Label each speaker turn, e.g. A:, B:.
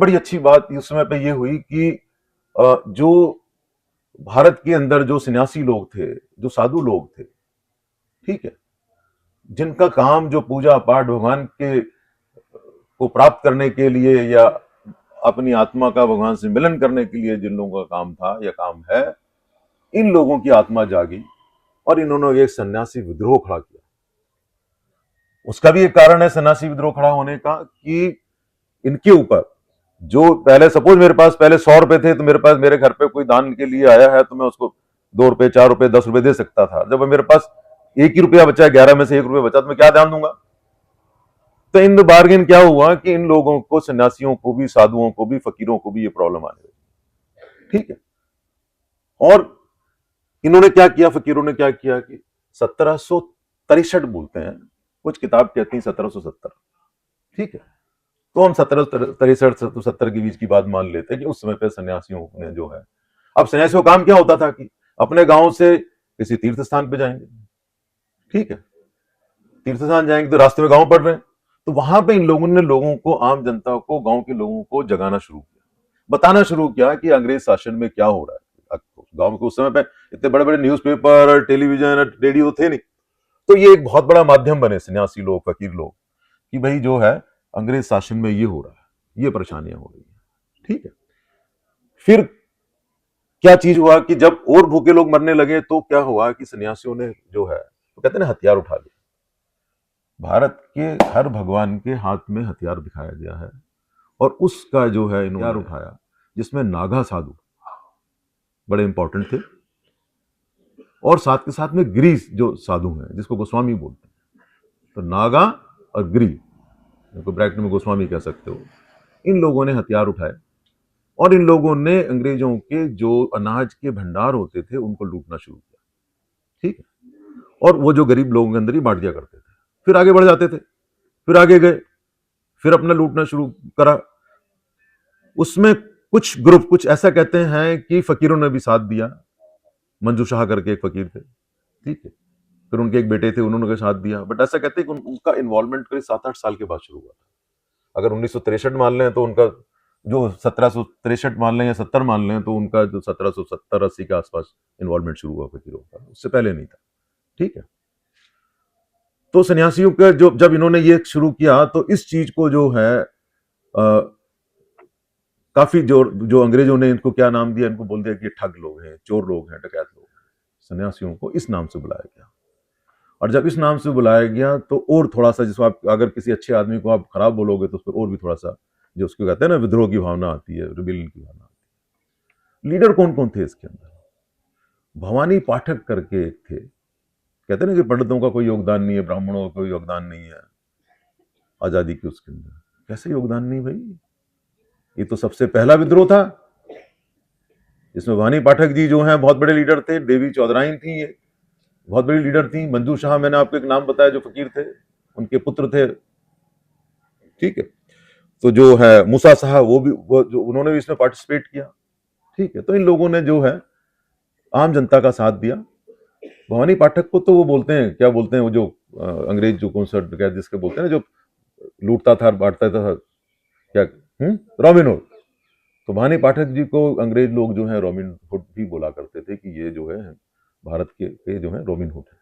A: बड़ी अच्छी बात उस समय पे ये हुई कि जो भारत के अंदर जो सन्यासी लोग थे, जो साधु लोग थे, ठीक है, जिनका काम जो पूजा पाठ भगवान के को प्राप्त करने के लिए या अपनी आत्मा का भगवान से मिलन करने के लिए जिन लोगों का काम था या काम है, इन लोगों की आत्मा जागी और इन्होंने एक सन्यासी विद्रोह खड़ा किया। उसका भी एक कारण है सन्यासी विद्रोह खड़ा होने का कि इनके ऊपर जो पहले सपोज मेरे पास पहले 100 रुपए थे, तो मेरे पास मेरे घर पे कोई दान के लिए आया है तो मैं उसको 2 रुपए, 4 रुपए, 10 रुपए दे सकता था। जब मेरे पास 1 ही रुपया बचा, 11 में से 1 रुपया बचा, तो मैं क्या ध्यान दूंगा? तो इन द बार्गेन क्या हुआ कि इन लोगों को, सन्यासियों को भी, साधुओं को भी, फकीरों को भी ये प्रॉब्लम आने लगी। ठीक है। और इन्होंने क्या किया, फकीरों ने क्या किया कि 1763 बोलते हैं, कुछ किताब कहती हैं 1770। ठीक है, तो हम 1763 के बीच की बात मान लेते हैं कि उस समय पे सन्यासियों ने जो है, अब सन्यासियों का काम क्या होता था कि अपने गांव से किसी तीर्थ स्थान पे जाएंगे। ठीक है, तीर्थ स्थान जाएंगे तो रास्ते में गांव पड़ रहे हैं, तो वहां पे इन लोगों ने लोगों को, आम जनता को, गांव के लोगों को जगाना शुरू किया, बताना शुरू किया कि अंग्रेज शासन में क्या हो रहा है। गांव के उस समय पे इतने बड़े बड़े न्यूज़पेपर, टेलीविजन, रेडियो थे नहीं, तो ये एक बहुत बड़ा माध्यम बने सन्यासी लोग, फकीर लोग, कि भाई जो है अंग्रेज शासन में ये हो रहा है, ये परेशानियां हो रही है। ठीक है, फिर क्या चीज हुआ कि जब और भूखे लोग मरने लगे तो क्या हुआ कि सन्यासियों ने जो है, तो कहते हैं ना, हथियार उठा लिया। भारत के हर भगवान के हाथ में हथियार दिखाया गया है और उसका जो है हथियार उठाया, जिसमें नागा साधु बड़े इंपॉर्टेंट थे और साथ के साथ में गिरी जो साधु हैं, जिसको गोस्वामी बोलते हैं। तो नागा और गिरी, को ब्रैकेट में गोस्वामी कह सकते हो, इन लोगों ने हथियार उठाए और इन लोगों ने अंग्रेजों के जो अनाज के भंडार होते थे उनको लूटना शुरू किया। ठीक है, और वो जो गरीब लोगों के अंदर ही बांट दिया करते थे, फिर आगे बढ़ जाते थे, फिर आगे गए, फिर अपना लूटना शुरू करा। उसमें कुछ ग्रुप, कुछ ऐसा कहते हैं कि फकीरों ने भी साथ दिया। मंजू शाह करके एक फकीर थे, ठीक है, फिर उनके एक बेटे थे, उन्होंने साथ दिया, बट ऐसा कहते हैं कि उनका इन्वॉल्वमेंट करीब 7-8 साल के बाद शुरू हुआ था। अगर 1963 मान लें तो उनका जो 1763 मान लें या 70 मान लें, तो उनका जो 1770-80 के आसपास इन्वॉल्वमेंट शुरू हुआ फकीरों का, उससे पहले नहीं था। ठीक है, तो सन्यासियों का जो, जब इन्होंने ये शुरू किया तो इस चीज को जो है काफी जो अंग्रेजों ने इनको क्या नाम दिया, इनको बोल दिया कि ठग लोग हैं, चोर लोग हैं, डकैत लोग हैं। सन्यासियों को इस नाम से बुलाया गया, और जब इस नाम से बुलाया गया तो और थोड़ा सा, जिसको आप अगर किसी अच्छे आदमी को आप खराब बोलोगे तो उस पर और भी थोड़ा सा, जो उसको कहते हैं ना, विद्रोह की भावना आती है, रिबिलियन की भावना आती है। लीडर कौन कौन थे इसके अंदर? भवानी पाठक करके एक थे, कहते हैं ना कि पंडितों का कोई योगदान नहीं है, ब्राह्मणों का कोई योगदान नहीं है आजादी के उसके अंदर। कैसे योगदान नहीं भाई, ये तो सबसे पहला विद्रोह था। इसमें भवानी पाठक जी जो हैं बहुत बड़े लीडर थे, देवी चौधराइन थी, ये बहुत बड़ी लीडर थी। मंजू शाह, मैंने आपको एक नाम बताया, जो फकीर थे, उनके पुत्र थे। ठीक है, तो जो है मूसा साहब, वो जो उन्होंने भी इसमें पार्टिसिपेट किया। ठीक है, तो इन लोगों ने जो है आम जनता का साथ दिया। भवानी पाठक को तो वो बोलते हैं, क्या बोलते हैं, वो जो अंग्रेज जो कौन सा जिसके बोलते हैं ना, जो लूटता था, बांटता था, क्या, रॉबिन हुड। तो भवानी पाठक जी को अंग्रेज लोग जो है रॉबिन हुड भी बोला करते थे, कि ये जो है भारत के जो है रॉबिन हुड है।